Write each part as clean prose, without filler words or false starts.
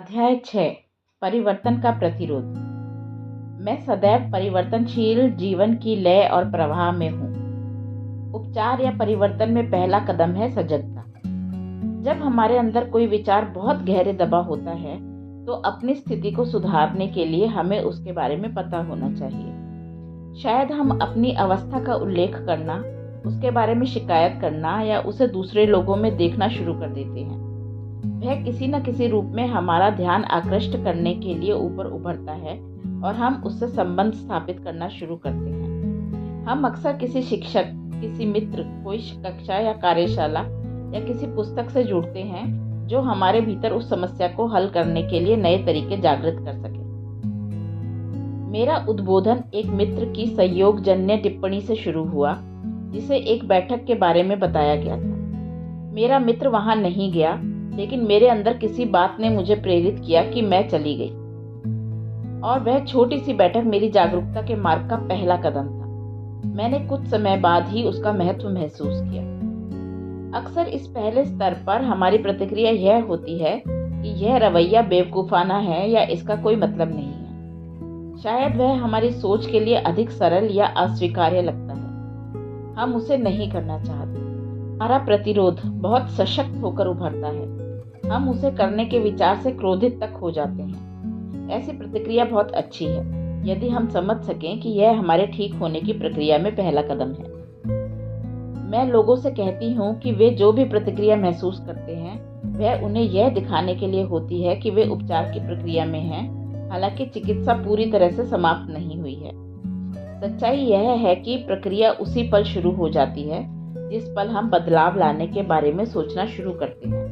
अध्याय 6 परिवर्तन का प्रतिरोध। मैं सदैव परिवर्तनशील जीवन की लय और प्रवाह में हूँ। उपचार या परिवर्तन में पहला कदम है सजगता। जब हमारे अंदर कोई विचार बहुत गहरे दबा होता है तो अपनी स्थिति को सुधारने के लिए हमें उसके बारे में पता होना चाहिए। शायद हम अपनी अवस्था का उल्लेख करना, उसके बारे में शिकायत करना या उसे दूसरे लोगों में देखना शुरू कर देते हैं। वह किसी न किसी रूप में हमारा ध्यान आकृष्ट करने के लिए ऊपर उभरता है और हम उससे संबंध स्थापित करना शुरू करते हैं। हम अक्सर किसी शिक्षक, किसी मित्र, कोई कक्षा या कार्यशाला या किसी पुस्तक से जुड़ते हैं जो हमारे भीतर उस समस्या को हल करने के लिए नए तरीके जागृत कर सके। मेरा उद्बोधन एक मित्र की संयोगजन्य टिप्पणी से शुरू हुआ जिसे एक बैठक के बारे में बताया गया था। मेरा मित्र वहां नहीं गया, लेकिन मेरे अंदर किसी बात ने मुझे प्रेरित किया कि मैं चली गई, और वह छोटी सी बैठक मेरी जागरूकता के मार्ग का पहला कदम था। मैंने कुछ समय बाद ही उसका महत्व महसूस किया। अक्सर इस पहले स्तर पर हमारी प्रतिक्रिया यह होती है कि यह रवैया बेवकूफाना है या इसका कोई मतलब नहीं है। शायद वह हमारी सोच के लिए अधिक सरल या अस्वीकार्य लगता है। हम उसे नहीं करना चाहते। हमारा प्रतिरोध बहुत सशक्त होकर उभरता है। हम उसे करने के विचार से क्रोधित तक हो जाते हैं। ऐसी प्रतिक्रिया बहुत अच्छी है यदि हम समझ सकें कि यह हमारे ठीक होने की प्रक्रिया में पहला कदम है। मैं लोगों से कहती हूँ कि वे जो भी प्रतिक्रिया महसूस करते हैं वह उन्हें यह दिखाने के लिए होती है कि वे उपचार की प्रक्रिया में हैं, हालांकि चिकित्सा पूरी तरह से समाप्त नहीं हुई है। सच्चाई यह है कि प्रक्रिया उसी पल शुरू हो जाती है जिस पल हम बदलाव लाने के बारे में सोचना शुरू करते हैं।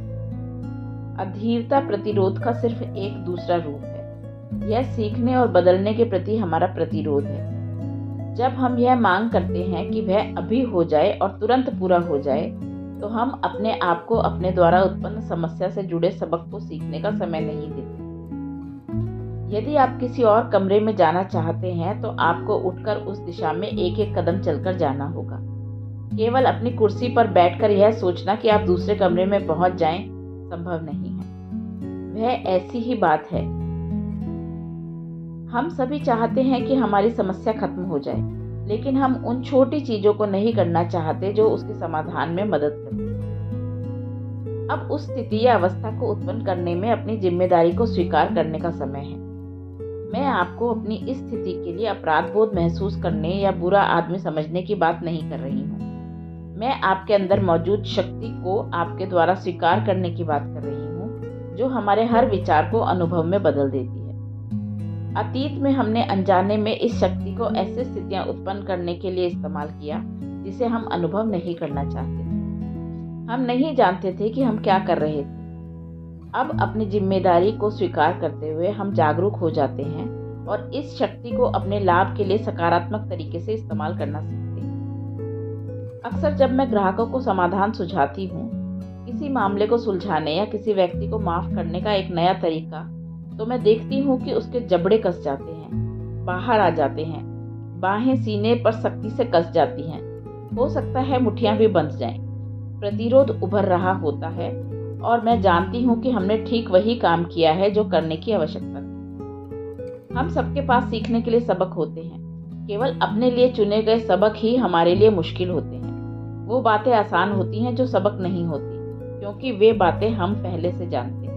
अधीरता प्रतिरोध का सिर्फ एक दूसरा रूप है। यह सीखने और बदलने के प्रति हमारा प्रतिरोध है। जब हम यह मांग करते हैं कि वह अभी हो जाए और तुरंत पूरा हो जाए, तो हम अपने आप को अपने द्वारा उत्पन्न समस्या से जुड़े सबक को सीखने का समय नहीं देते। यदि आप किसी और कमरे में जाना चाहते हैं तो आपको उठकर उस दिशा में एक एक कदम चलकर जाना होगा। केवल अपनी कुर्सी पर बैठकर यह सोचना कि आप दूसरे कमरे में पहुंच जाएं संभव नहीं है। वह ऐसी ही बात है। हम सभी चाहते हैं कि हमारी समस्या खत्म हो जाए, लेकिन हम उन छोटी चीजों को नहीं करना चाहते जो उसके समाधान में मदद करती हैं। अब उस स्थिति या अवस्था को उत्पन्न करने में अपनी जिम्मेदारी को स्वीकार करने का समय है। मैं आपको अपनी इस स्थिति के लिए अपराध बोध महसूस करने या बुरा आदमी समझने की बात नहीं कर रही हूँ। मैं आपके अंदर मौजूद शक्ति को आपके द्वारा स्वीकार करने की बात कर रही हूँ, जो हमारे हर विचार को अनुभव में बदल देती है। अतीत में हमने अनजाने में इस शक्ति को ऐसी स्थितियां उत्पन्न करने के लिए इस्तेमाल किया जिसे हम अनुभव नहीं करना चाहते। हम नहीं जानते थे कि हम क्या कर रहे थे। अब अपनी जिम्मेदारी को स्वीकार करते हुए हम जागरूक हो जाते हैं और इस शक्ति को अपने लाभ के लिए सकारात्मक तरीके से इस्तेमाल करना सीखते हैं। अक्सर जब मैं ग्राहकों को समाधान सुझाती हूँ, किसी मामले को सुलझाने या किसी व्यक्ति को माफ करने का एक नया तरीका, तो मैं देखती हूँ कि उसके जबड़े कस जाते हैं, बाहर आ जाते हैं, बाहें सीने पर सख्ती से कस जाती हैं, हो सकता है मुट्ठियां भी बंध जाएं। प्रतिरोध उभर रहा होता है और मैं जानती हूँ कि हमने ठीक वही काम किया है जो करने की आवश्यकता थी। हम सबके पास सीखने के लिए सबक होते हैं। केवल अपने लिए चुने गए सबक ही हमारे लिए मुश्किल होते हैं। वो बातें आसान होती हैं जो सबक नहीं होती, क्योंकि वे बातें हम पहले से जानते हैं।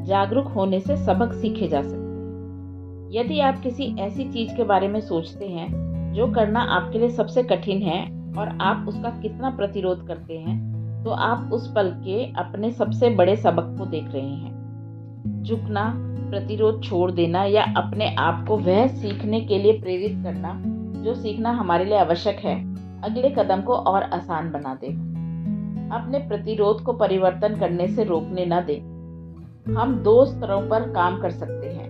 जागरूक होने से सबक सीखे जा सकते हैं। यदि आप किसी ऐसी चीज के बारे में सोचते हैं जो करना आपके लिए सबसे कठिन है और आप उसका कितना प्रतिरोध करते हैं, तो आप उस पल के अपने सबसे बड़े सबक को देख रहे हैं। झुकना, प्रतिरोध छोड़ देना या अपने आप को वह सीखने के लिए प्रेरित करना जो सीखना हमारे लिए आवश्यक है, अगले कदम को और आसान बना देगा। अपने प्रतिरोध को परिवर्तन करने से रोकने न दें। हम दो स्तरों पर काम कर सकते हैं।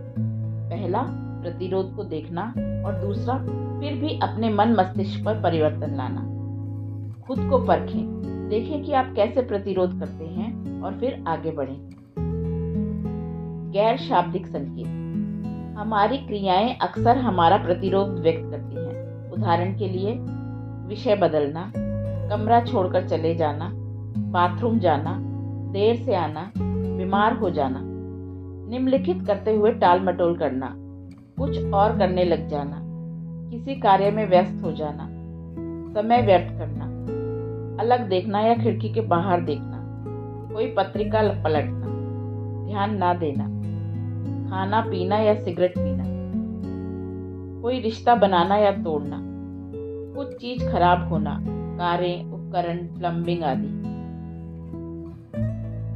पहला, प्रतिरोध को देखना, और दूसरा, फिर भी अपने मन मस्तिष्क पर परिवर्तन लाना। खुद को परखें, देखें कि आप कैसे प्रतिरोध करते हैं और फिर आगे बढ़ें। गैर शाब्दिक संकेत। हमारी क्रियाएं अक्सर हमारा प्रतिरोध व्यक्त करती हैं। उदाहरण के लिए, विषय बदलना, कमरा छोड़कर चले जाना, बाथरूम जाना, देर से आना, बीमार हो जाना, निम्नलिखित करते हुए टाल मटोल करना, कुछ और करने लग जाना, किसी कार्य में व्यस्त हो जाना, समय व्यर्थ करना, अलग देखना या खिड़की के बाहर देखना, कोई पत्रिका पलटना, ध्यान ना देना, खाना पीना या सिगरेट पीना, कोई रिश्ता बनाना या तोड़ना, कुछ चीज खराब होना, कारें, उपकरण, प्लम्बिंग आदि।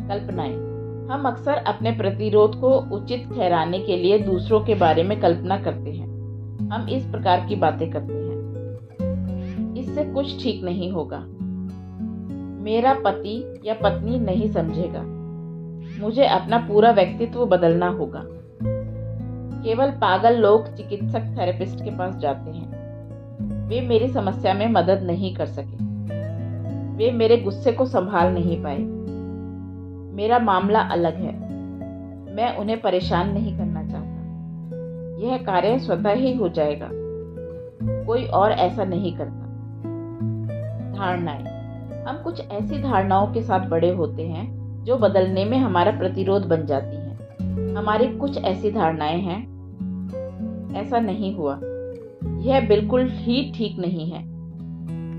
कल्पनाएं। हम अक्सर अपने प्रतिरोध को उचित ठहराने के लिए दूसरों के बारे में कल्पना करते हैं। हम इस प्रकार की बातें करते हैं, इससे कुछ ठीक नहीं होगा, मेरा पति या पत्नी नहीं समझेगा, मुझे अपना पूरा व्यक्तित्व बदलना होगा। केवल पागल लोग चिकित्सक थेरेपिस्ट के पास जाते हैं। वे मेरी समस्या में मदद नहीं कर सके, वे मेरे गुस्से को संभाल नहीं पाए। मेरा मामला अलग है, मैं उन्हें परेशान नहीं करना चाहता। यह कार्य स्वतः ही हो जाएगा, कोई और ऐसा नहीं करता। धारणाएं। हम कुछ ऐसी धारणाओं के साथ बड़े होते हैं जो बदलने में हमारा प्रतिरोध बन जाती हैं। हमारी कुछ ऐसी धारणाएं हैं, ऐसा नहीं हुआ, यह बिल्कुल ही ठीक नहीं है,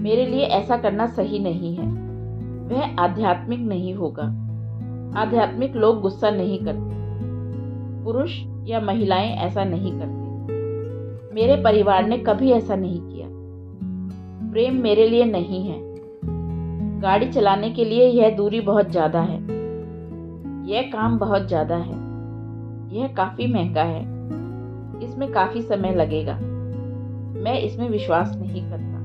मेरे लिए ऐसा करना सही नहीं है, वह आध्यात्मिक नहीं होगा। आध्यात्मिक लोग गुस्सा नहीं करते, पुरुष या महिलाएं ऐसा नहीं करते, मेरे परिवार ने कभी ऐसा नहीं किया, प्रेम मेरे लिए नहीं है, गाड़ी चलाने के लिए यह दूरी बहुत ज्यादा है, यह काम बहुत ज्यादा है, यह काफी महंगा है, इसमें काफी समय लगेगा, मैं इसमें विश्वास नहीं करता,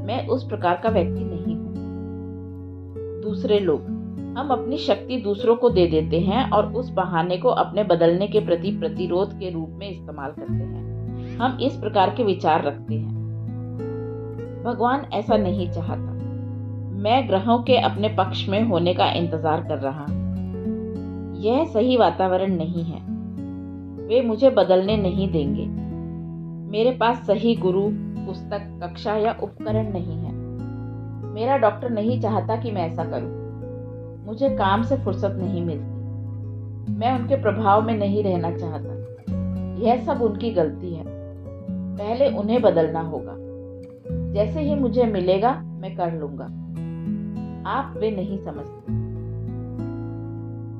मैं उस प्रकार का व्यक्ति नहीं हूं। दूसरे लोग। हम अपनी शक्ति दूसरों को दे देते हैं और उस बहाने को अपने बदलने के प्रति प्रतिरोध के रूप में इस्तेमाल करते हैं। हम इस प्रकार के विचार रखते हैं, भगवान ऐसा नहीं चाहता, मैं ग्रहों के अपने पक्ष में होने का इंतजार कर रहा हूं, यह सही वातावरण नहीं है, वे मुझे बदलने नहीं देंगे, मेरे पास सही गुरु, पुस्तक, कक्षा या उपकरण नहीं है, मेरा डॉक्टर नहीं चाहता कि मैं ऐसा करूं, मुझे काम से फुर्सत नहीं मिलती, मैं उनके प्रभाव में नहीं रहना चाहता, यह सब उनकी गलती है, पहले उन्हें बदलना होगा, जैसे ही मुझे मिलेगा मैं कर लूंगा। आप वे नहीं समझते,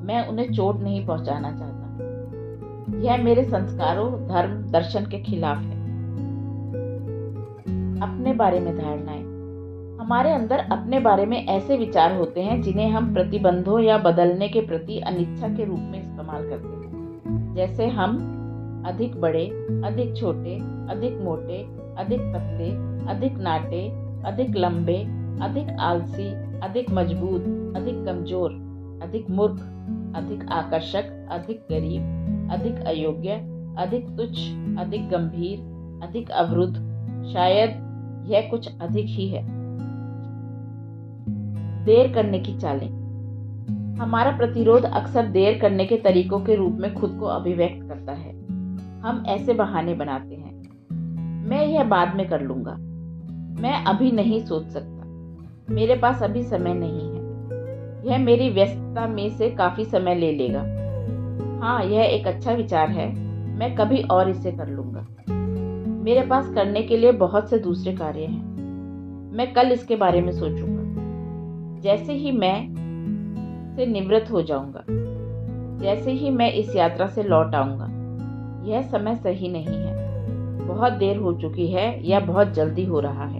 मैं उन्हें चोट नहीं पहुंचाना चाहता, यह मेरे संस्कारों, धर्म, दर्शन के खिलाफ है। अपने बारे में धारणाएं। हमारे अंदर अपने बारे में ऐसे विचार होते हैं जिन्हें हम प्रतिबंधों या बदलने के प्रति अनिच्छा के रूप में इस्तेमाल करते हैं, जैसे हम अधिक बड़े, अधिक छोटे, अधिक मोटे, अधिक पतले, अधिक नाटे, अधिक लंबे, अधिक आलसी, अधिक मजबूत, अधिक कमजोर, अधिक मूर्ख, अधिक आकर्षक, अधिक गरीब, अधिक अयोग्य, अधिक तुच्छ, अधिक गंभीर, अधिक अवरुद्ध, शायद यह कुछ अधिक ही है। देर करने की चालें। हमारा प्रतिरोध अक्सर देर करने के तरीकों के रूप में खुद को अभिव्यक्त करता है। हम ऐसे बहाने बनाते हैं, मैं यह बाद में कर लूंगा, मैं अभी नहीं सोच सकता, मेरे पास अभी समय नहीं है, यह मेरी व्यस्तता में से काफी समय ले लेगा, हाँ यह एक अच्छा विचार है, मैं कभी और इसे कर लूंगा, मेरे पास करने के लिए बहुत से दूसरे कार्य हैं, मैं कल इसके बारे में सोचूंगा, जैसे ही मैं से निवृत्त हो जाऊंगा, जैसे ही मैं इस यात्रा से लौट आऊंगा, यह समय सही नहीं है, बहुत देर हो चुकी है या बहुत जल्दी हो रहा है।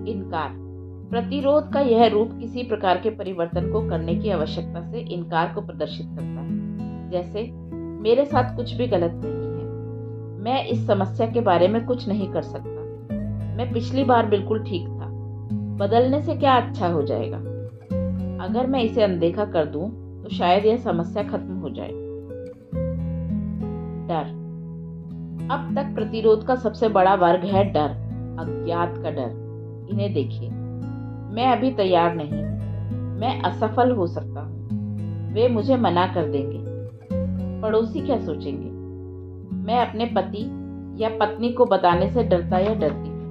इनकार। प्रतिरोध का यह रूप किसी प्रकार के परिवर्तन को करने की आवश्यकता से इनकार को प्रदर्शित करता है, जैसे मेरे साथ कुछ भी गलत नहीं है, मैं इस समस्या के बारे में कुछ नहीं कर सकता, मैं पिछली बार बिल्कुल ठीक था, बदलने से क्या अच्छा हो जाएगा, अगर मैं इसे अनदेखा कर दूं तो शायद यह समस्या खत्म हो जाए। डर। अब तक प्रतिरोध का सबसे बड़ा वर्ग है डर, अज्ञात का डर। इन्हें देखिए, मैं अभी तैयार नहीं हूं, मैं असफल हो सकता हूं, वे मुझे मना कर देंगे, पड़ोसी क्या सोचेंगे, मैं अपने पति या पत्नी को बताने से डरता या डरती हूं,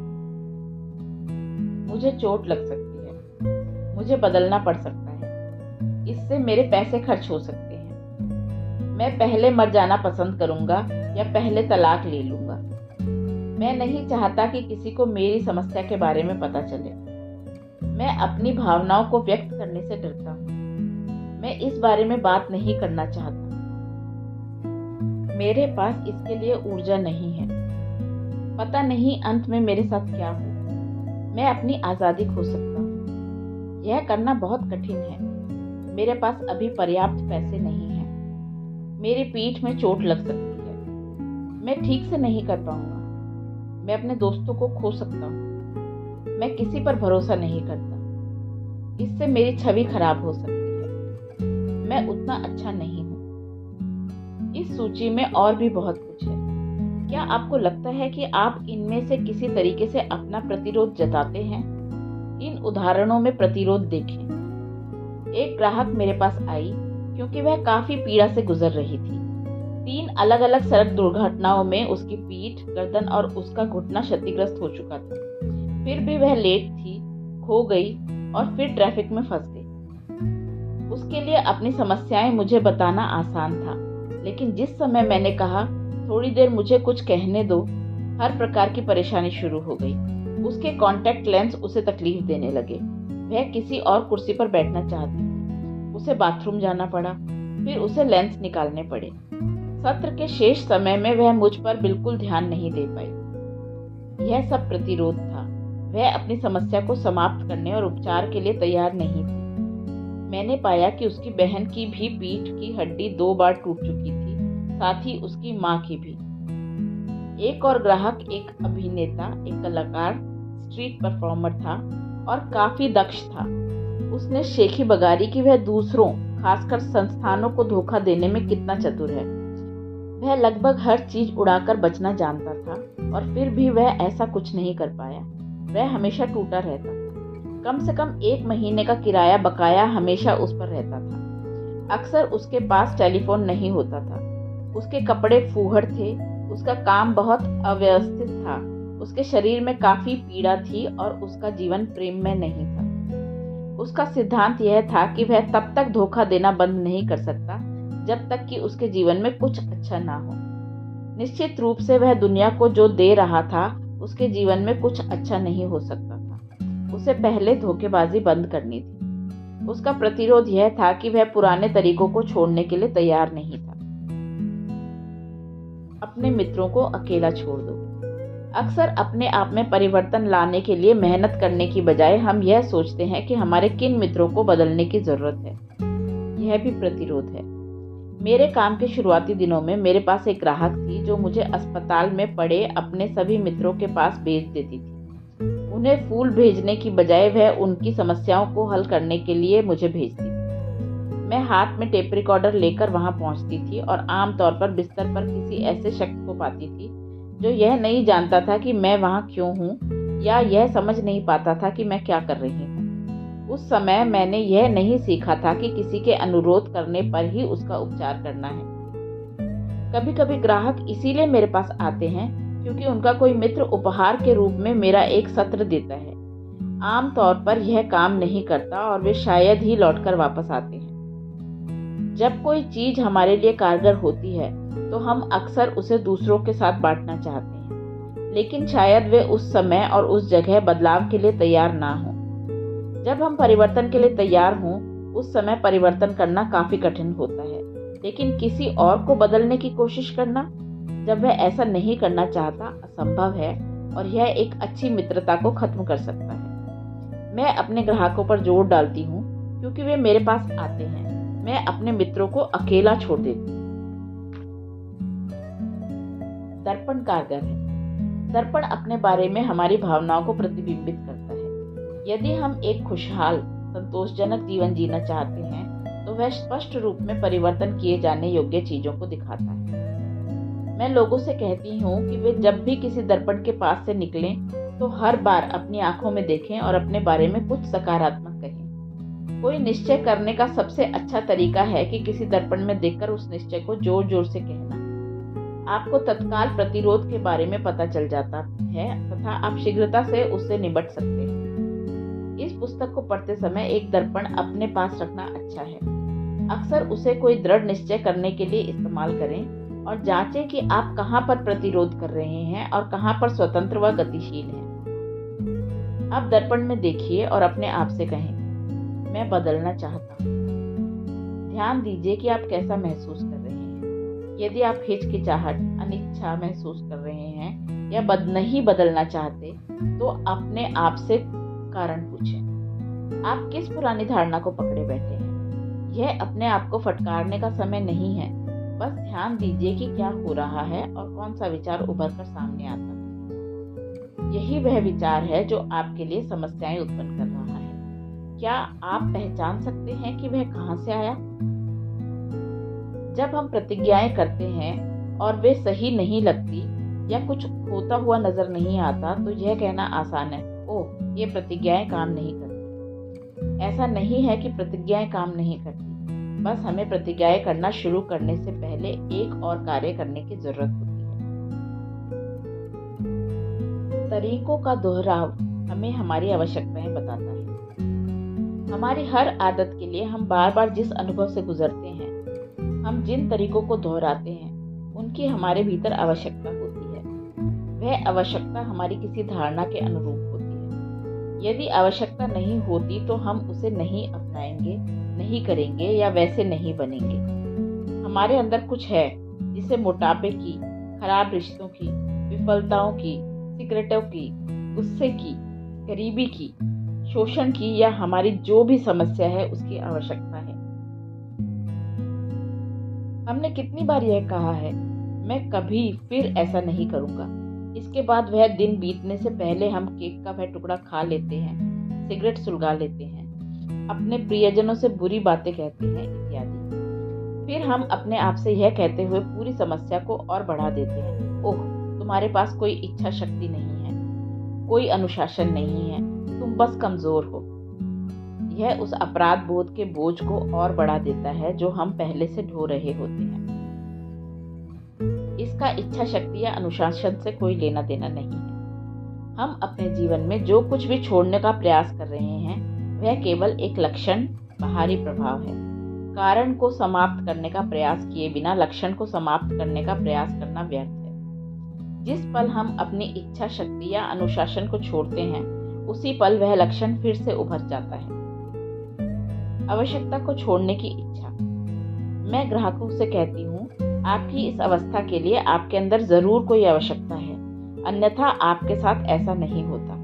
मुझे चोट लग सकती है, मुझे बदलना पड़ सकता है, इससे मेरे पैसे खर्च हो सकते हैं। मैं पहले मर जाना पसंद करूंगा या पहले तलाक ले लूंगा। मैं नहीं चाहता कि किसी को मेरी समस्या के बारे में पता चले। मैं अपनी भावनाओं को व्यक्त करने से डरता हूँ। मैं इस बारे में बात नहीं करना चाहता। मेरे पास इसके लिए ऊर्जा नहीं है। पता नहीं अंत में मेरे साथ क्या हो। मैं अपनी आज़ादी खो सकता हूँ। यह करना बहुत कठिन है। मेरे पास अभी पर्याप्त पैसे नहीं हैं। मेरी पीठ में चोट लग सकती है। मैं ठीक से नहीं कर पाऊंगा। मैं अपने दोस्तों को खो सकता हूँ। मैं किसी पर भरोसा नहीं करता। इससे मेरी छवि खराब हो सकती है। मैं उतना अच्छा नहीं हूँ। इस सूची में और भी बहुत कुछ है। क्या आपको लगता है कि आप इनमें से किसी तरीके से अपना प्रतिरोध जताते हैं? इन उदाहरणों में प्रतिरोध देखें। एक ग्राहक मेरे पास आई क्योंकि वह काफी पीड़ा से गुजर रही थी। 3 अलग अलग सड़क दुर्घटनाओं में उसकी पीठ, गर्दन और उसका घुटना क्षतिग्रस्त हो चुका था। फिर भी वह लेट थी, खो गई और फिर ट्रैफिक में फंस गई। उसके लिए अपनी समस्याएं मुझे बताना आसान था, लेकिन जिस समय मैंने कहा थोड़ी देर मुझे कुछ कहने दो, हर प्रकार की परेशानी शुरू हो गई। उसके कॉन्टैक्ट लेंस उसे तकलीफ देने लगे। वह किसी और कुर्सी पर बैठना चाहती थी। उसे बाथरूम जाना पड़ा, फिर उसे लेंस निकालने पड़े। सत्र के शेष समय में वह मुझ पर बिल्कुल ध्यान नहीं दे पाई। यह सब प्रतिरोध था। वह अपनी समस्या को समाप्त करने और उपचार के लिए तैयार नहीं थी। मैंने पाया कि उसकी बहन की भी पीठ की हड्डी 2 बार टूट चुकी थी, साथ ही उसकी माँ की भी। एक और ग्राहक एक अभिनेता, एक कलाकार, स्ट्रीट परफॉर्मर था और काफी दक्ष था। उसने शेखी बगारी कि वह दूसरों, खासकर संस्थानों को धोखा देने में कितना चतुर है। वह लगभग हर चीज उड़ाकर बचना जानता था और फिर भी वह ऐसा कुछ नहीं कर पाया। वह हमेशा टूटा रहता था। कम से कम 1 महीने का किराया बकाया हमेशा उस पर रहता था। अक्सर उसके पास टेलीफोन नहीं होता था। उसके कपड़े फूहड़ थे। उसका काम बहुत अव्यवस्थित था। उसके शरीर में काफी पीड़ा थी और उसका जीवन प्रेम में नहीं था। उसका सिद्धांत यह था कि वह तब तक धोखा देना बंद नहीं कर सकता जब तक कि उसके जीवन में कुछ अच्छा ना हो। निश्चित रूप से वह दुनिया को जो दे रहा था उसके जीवन में कुछ अच्छा नहीं हो सकता था। उसे पहले धोखेबाजी बंद करनी थी। उसका प्रतिरोध यह था कि वह पुराने तरीकों को छोड़ने के लिए तैयार नहीं था। अपने मित्रों को अकेला छोड़ दो। अक्सर अपने आप में परिवर्तन लाने के लिए मेहनत करने की बजाय हम यह सोचते हैं कि हमारे किन मित्रों को बदलने की जरूरत है। यह भी प्रतिरोध है। मेरे काम के शुरुआती दिनों में मेरे पास एक ग्राहक थी जो मुझे अस्पताल में पड़े अपने सभी मित्रों के पास भेज देती थी। उन्हें फूल भेजने की बजाय वह उनकी समस्याओं को हल करने के लिए मुझे भेजती थी। मैं हाथ में टेप रिकॉर्डर लेकर वहां पहुंचती थी और आमतौर पर बिस्तर पर किसी ऐसे शख्स को पाती थी जो यह नहीं जानता था कि मैं वहां क्यों हूं या यह समझ नहीं पाता था कि मैं क्या कर रही हूं। उस समय मैंने यह नहीं सीखा था कि किसी के अनुरोध करने पर ही उसका उपचार करना है। कभी कभी ग्राहक इसीलिए मेरे पास आते हैं क्योंकि उनका कोई मित्र उपहार के रूप में मेरा एक सत्र देता है। आमतौर पर यह काम नहीं करता और वे शायद ही लौटकर वापस आते हैं। जब कोई चीज हमारे लिए कारगर होती है तो हम अक्सर उसे दूसरों के साथ बांटना चाहते हैं, लेकिन शायद वे उस समय और उस जगह बदलाव के लिए तैयार ना हों। जब हम परिवर्तन के लिए तैयार हों, उस समय परिवर्तन करना काफी कठिन होता है, लेकिन किसी और को बदलने की कोशिश करना, जब वह ऐसा नहीं करना चाहता, असंभव है और यह एक अच्छी मित्रता को खत्म कर सकता है। मैं अपने ग्राहकों पर जोर डालती हूँ क्योंकि वे मेरे पास आते हैं। मैं अपने मित्रों को अकेला छोड़ देती हूँ। दर्पण कारगर है। दर्पण अपने बारे में हमारी भावनाओं को प्रतिबिंबित करता है। यदि हम एक खुशहाल, संतोषजनक जीवन जीना चाहते हैं तो वह स्पष्ट रूप में परिवर्तन किए जाने योग्य चीजों को दिखाता है। मैं लोगों से कहती हूँ कि वे जब भी किसी दर्पण के पास से निकलें तो हर बार अपनी आंखों में देखें और अपने बारे में कुछ सकारात्मक कहें। कोई निश्चय करने का सबसे अच्छा तरीका है कि किसी दर्पण में देखकर उस निश्चय को जोर जोर से कहना। आपको तत्काल प्रतिरोध के बारे में पता चल जाता है तथा आप शीघ्रता से उससे निपट सकते हैं। इस पुस्तक को पढ़ते समय एक दर्पण अपने पास रखना अच्छा है। अक्सर उसे कोई दृढ़ निश्चय करने के लिए इस्तेमाल करें और जांचें कि आप कहां पर प्रतिरोध कर रहे हैं और कहां पर स्वतंत्र व गतिशील हैं। अब दर्पण में देखिए और अपने आप से कहें, मैं बदलना चाहता हूँ। ध्यान दीजिए कि आप कैसा महसूस कर रहे हैं। यदि आप हिचकिचाहट, अनिच्छा महसूस कर रहे हैं या नहीं बदलना चाहते, तो अपने आप से कारण पूछें। आप किस पुरानी धारणा को पकड़े बैठे हैं? यह अपने आप को फटकारने का समय नहीं है। बस ध्यान दीजिए कि क्या हो रहा है और कौन सा विचार उभर कर सामने आता है। यही वह विचार है जो आपके लिए समस्याएं उत्पन्न कर रहा है। क्या आप पहचान सकते हैं कि वह कहां से आया? जब हम प्रतिज्ञाएं करते हैं और वे सही नहीं लगती या कुछ होता हुआ नजर नहीं आता, तो यह कहना आसान है, ओह, ये प्रतिज्ञाएं काम नहीं करती। ऐसा नहीं है कि प्रतिज्ञाएं काम नहीं करती, बस हमें प्रतिज्ञाएं करना शुरू करने से पहले एक और कार्य करने की जरूरत होती है। तरीकों का दोहराव हमें हमारी आवश्यकताएं बताता है। हमारी हर आदत के लिए हम बार बार जिस अनुभव से गुजरते हैं, हम जिन तरीकों को दोहराते हैं, उनकी हमारे भीतर आवश्यकता होती है। वह आवश्यकता हमारी किसी धारणा के अनुरूप होती है। यदि आवश्यकता नहीं होती तो हम उसे नहीं अपनाएंगे, नहीं करेंगे या वैसे नहीं बनेंगे। हमारे अंदर कुछ है जिसे मोटापे की, खराब रिश्तों की, विफलताओं की, सिगरेटों की, गुस्से की, गरीबी की, शोषण की या हमारी जो भी समस्या है उसकी आवश्यकता है। हमने कितनी बार यह कहा है, मैं कभी फिर ऐसा नहीं करूंगा। इसके बाद वह दिन बीतने से पहले हम केक का वह टुकड़ा खा लेते हैं, सिगरेट सुलगा लेते हैं, अपने प्रियजनों से बुरी बातें कहते हैं इत्यादि। फिर हम अपने आप से यह कहते हुए पूरी समस्या को और बढ़ा देते हैं, ओह, तुम्हारे पास कोई इच्छा शक्ति नहीं है, कोई अनुशासन नहीं है, तुम बस कमजोर हो। यह उस अपराध बोध के बोझ को और बढ़ा देता है जो हम पहले से ढो रहे होते हैं। इसका इच्छा शक्ति या अनुशासन से कोई लेना देना नहीं है। हम अपने जीवन में जो कुछ भी छोड़ने का प्रयास कर रहे हैं, वह केवल एक लक्षण, बाहरी प्रभाव है। कारण को समाप्त करने का प्रयास किए बिना लक्षण को समाप्त करने का प्रयास करना व्यर्थ है। जिस पल हम अपनी इच्छा शक्ति या अनुशासन को छोड़ते हैं, उसी पल वह लक्षण फिर से उभर जाता है। आवश्यकता को छोड़ने की इच्छा। मैं ग्राहकों से कहती हूँ, आपकी इस अवस्था के लिए आपके अंदर जरूर कोई आवश्यकता है, अन्यथा आपके साथ ऐसा नहीं होता।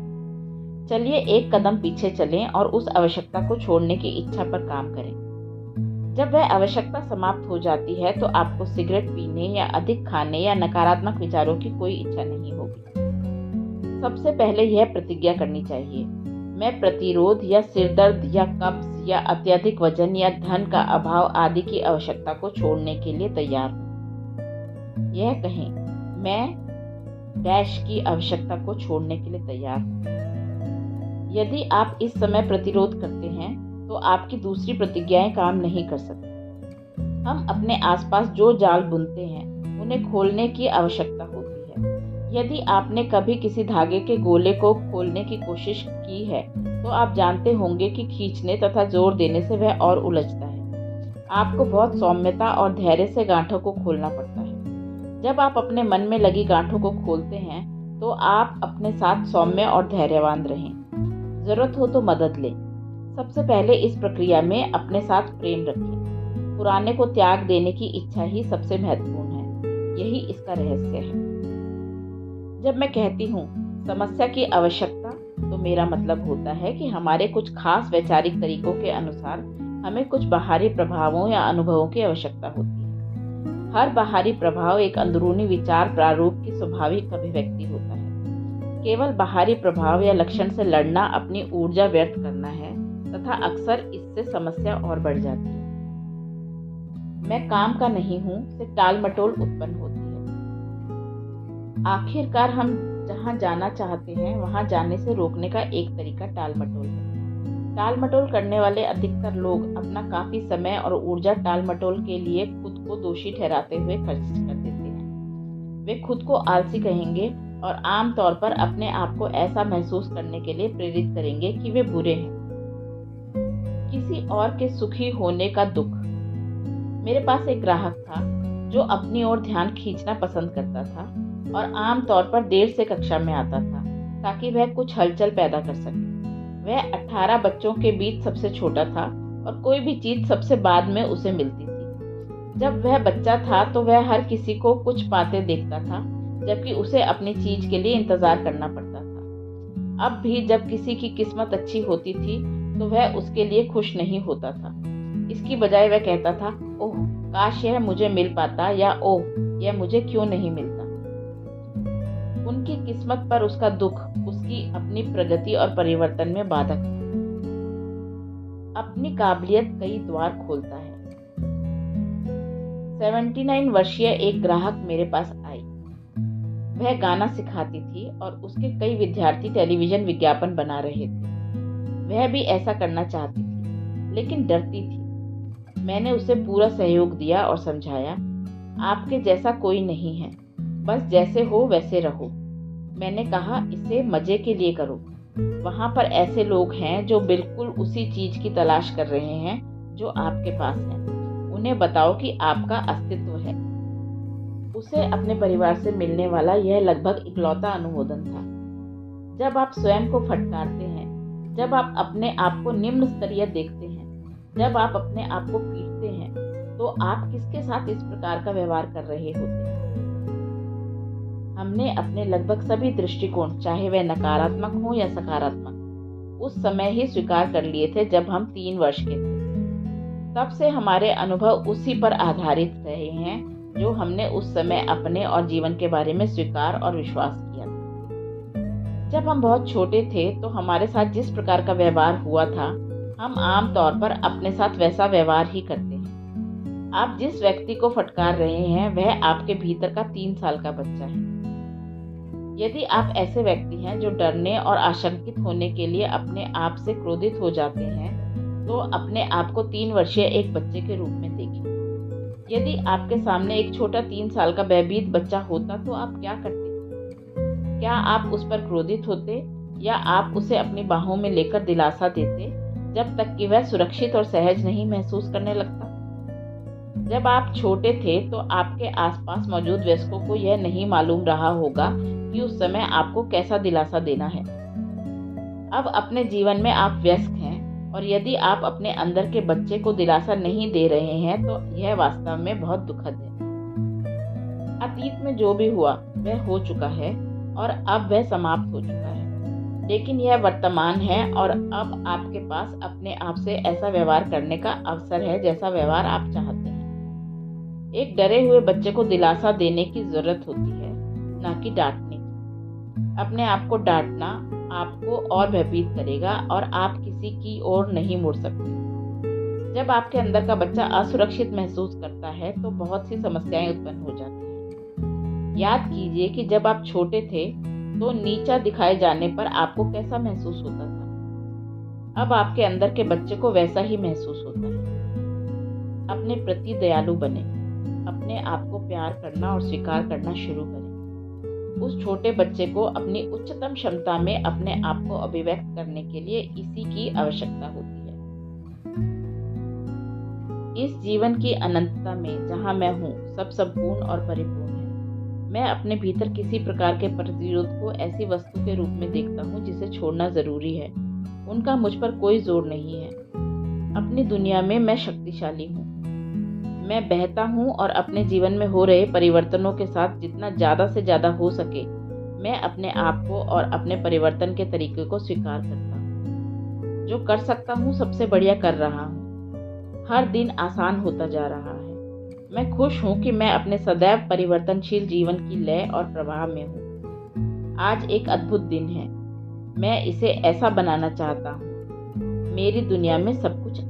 चलिए एक कदम पीछे चलें और उस आवश्यकता को छोड़ने की इच्छा पर काम करें। जब वह आवश्यकता समाप्त हो जाती है तो आपको सिगरेट पीने या अधिक खाने या नकारात्मक विचारों की कोई इच्छा नहीं होगी। सबसे पहले यह प्रतिज्ञा करनी चाहिए, मैं प्रतिरोध या सिरदर्द या कब्ज या अत्यधिक वजन या धन का अभाव आदि की आवश्यकता को छोड़ने के लिए तैयार हूँ। यह कहें, मैं डैश की आवश्यकता को छोड़ने के लिए तैयार हूँ। यदि आप इस समय प्रतिरोध करते हैं तो आपकी दूसरी प्रतिज्ञाएं काम नहीं कर सकती। हम अपने आसपास जो जाल बुनते हैं उन्हें खोलने की आवश्यकता होती है। यदि आपने कभी किसी धागे के गोले को खोलने की कोशिश की है तो आप जानते होंगे कि खींचने तथा जोर देने से वह और उलझता है। आपको बहुत सौम्यता और धैर्य से गांठों को खोलना पड़ता है। जब आप अपने मन में लगी गांठों को खोलते हैं तो आप अपने साथ सौम्य और धैर्यवान रहें। जरूरत हो तो मदद लें। सबसे पहले इस प्रक्रिया में अपने साथ प्रेम रखें। पुराने को त्याग देने की इच्छा ही सबसे महत्वपूर्ण है। यही इसका रहस्य है। जब मैं कहती हूँ समस्या की आवश्यकता, तो मेरा मतलब होता है कि हमारे कुछ खास वैचारिक तरीकों के अनुसार हमें कुछ बाहरी प्रभावों या अनुभवों की आवश्यकता होती है। हर बाहरी प्रभाव एक अंदरूनी विचार प्रारूप की स्वाभाविक अभिव्यक्ति होता है। केवल बाहरी प्रभाव या लक्षण से लड़ना अपनी ऊर्जा व्यर्थ करना है तथा अक्सर इससे समस्या और बढ़ जाती है। मैं काम का नहीं हूं से टाल मटोल उत्पन्न होती है। आखिरकार हम जहां जाना चाहते हैं वहां जाने से रोकने का एक तरीका टाल मटोल है। टाल मटोल करने वाले अधिकतर लोग अपना काफी समय और ऊर्जा टाल मटोल के लिए खुद को दोषी ठहराते हुए खर्च कर देते हैं। वे खुद को आलसी कहेंगे और आम तौर पर अपने आप को ऐसा महसूस करने के लिए प्रेरित करेंगे कि वे बुरे हैं। किसी और के सुखी होने का दुख मेरे पास एक ग्राहक था जो अपनी ओर ध्यान खींचना पसंद करता था और आम तौर पर देर से कक्षा में आता था ताकि वह कुछ हलचल पैदा कर सके। वह 18 बच्चों के बीच सबसे छोटा था और कोई भी चीज सबसे बाद में उसे मिलती थी। जब वह बच्चा था तो वह हर किसी को कुछ पाते देखता था, जबकि उसे अपनी चीज के लिए इंतजार करना पड़ता था। अब भी जब किसी की किस्मत अच्छी होती थी तो वह उसके लिए खुश नहीं होता था। इसकी बजाय वह कहता था, ओह काश यह मुझे मिल पाता, या ओह यह मुझे क्यों नहीं मिलता। उनकी किस्मत पर उसका दुख उसकी अपनी प्रगति और परिवर्तन में बाधक था। अपनी काबिलियत कई द्वार खोलता है। 79 वर्षीय एक ग्राहक मेरे पास आई। वह गाना सिखाती थी और उसके कई विद्यार्थी टेलीविजन विज्ञापन बना रहे थे। वह भी ऐसा करना चाहती थी, लेकिन डरती थी। मैंने उसे पूरा सहयोग दिया और समझाया, आपके जैसा कोई नहीं है, बस जैसे हो वैसे रहो। मैंने कहा, इसे मजे के लिए करो। वहां पर ऐसे लोग हैं जो बिल्कुल उसी चीज की तलाश कर रहे हैं जो आपके पास है। उन्हें बताओ कि आपका अस्तित्व है। उसे अपने परिवार से मिलने वाला यह लगभग इकलौता अनुमोदन था। जब आप स्वयं को फटकारते हैं, जब आप अपने आप को निम्न स्तरीय देखते हैं, जब आप अपने आप को पीटते हैं, तो आप किसके साथ इस प्रकार का व्यवहार कर रहे होते हैं। हमने अपने लगभग सभी दृष्टिकोण, चाहे वह नकारात्मक हो या सकारात्मक, उस समय ही स्वीकार कर लिए थे जब हम 3 वर्ष के थे। तब से हमारे अनुभव उसी पर आधारित रहे हैं जो हमने उस समय अपने और जीवन के बारे में स्वीकार और विश्वास किया था। जब हम बहुत छोटे थे तो हमारे साथ जिस प्रकार का व्यवहार हुआ था, हम आम तौर पर अपने साथ वैसा व्यवहार ही करते हैं। आप जिस व्यक्ति को फटकार रहे हैं वह आपके भीतर का 3 साल का बच्चा है। यदि आप ऐसे व्यक्ति हैं जो डरने और आशंकित होने के लिए अपने आप से क्रोधित हो जाते हैं, तो अपने आप को 3 वर्षीय एक बच्चे के रूप में देखें। यदि आपके सामने एक छोटा 3 साल का भयभीत बच्चा होता तो आप क्या करते? क्या आप उस पर क्रोधित होते, या आप उसे अपनी बाहों में लेकर दिलासा देते जब तक कि वह सुरक्षित और सहज नहीं महसूस करने लगता? जब आप छोटे थे तो आपके आसपास मौजूद वयस्कों को यह नहीं मालूम रहा होगा कि उस समय आपको कैसा दिलासा देना है। अब अपने जीवन में आप वयस्क हैं, और यदि आप अपने अंदर के बच्चे को दिलासा नहीं दे रहे हैं तो यह वास्तव में बहुत दुखद है। अतीत में जो भी हुआ वह हो चुका है और अब वह समाप्त हो चुका है, लेकिन यह वर्तमान है और अब आपके पास अपने आप से ऐसा व्यवहार करने का अवसर है जैसा व्यवहार आप चाहते हैं। एक डरे हुए बच्चे को दिलासा देने की जरूरत होती है, ना कि डांटने की। अपने आप को डांटना आपको और भयभीत करेगा और आप किसी की ओर नहीं मुड़ सकते। जब आपके अंदर का बच्चा असुरक्षित महसूस करता है तो बहुत सी समस्याएं उत्पन्न हो जाती हैं। याद कीजिए कि जब आप छोटे थे तो नीचा दिखाए जाने पर आपको कैसा महसूस होता था। अब आपके अंदर के बच्चे को वैसा ही महसूस होता है। अपने प्रति दयालु बने, अपने आप को प्यार करना और स्वीकार करना शुरू करें। उस छोटे बच्चे को अपनी उच्चतम क्षमता में अपने आप को अभिव्यक्त करने के लिए इसी की आवश्यकता होती है। इस जीवन की अनंतता में जहां मैं हूं, सब संपूर्ण और परिपूर्ण है। मैं अपने भीतर किसी प्रकार के प्रतिरोध को ऐसी वस्तु के रूप में देखता हूं जिसे छोड़ना जरूरी है। उनका मुझ पर कोई जोर नहीं है। अपनी दुनिया में मैं शक्तिशाली हूं। मैं बहता हूं और अपने जीवन में हो रहे परिवर्तनों के साथ जितना ज़्यादा से ज़्यादा हो सके, मैं अपने आप को और अपने परिवर्तन के तरीके को स्वीकार करता हूं। जो कर सकता हूं सबसे बढ़िया कर रहा हूं। हर दिन आसान होता जा रहा है। मैं खुश हूं कि मैं अपने सदैव परिवर्तनशील जीवन की लय और प्रवाह में हूं। आज एक अद्भुत दिन है। मैं इसे ऐसा बनाना चाहता हूं। मेरी दुनिया में सब कुछ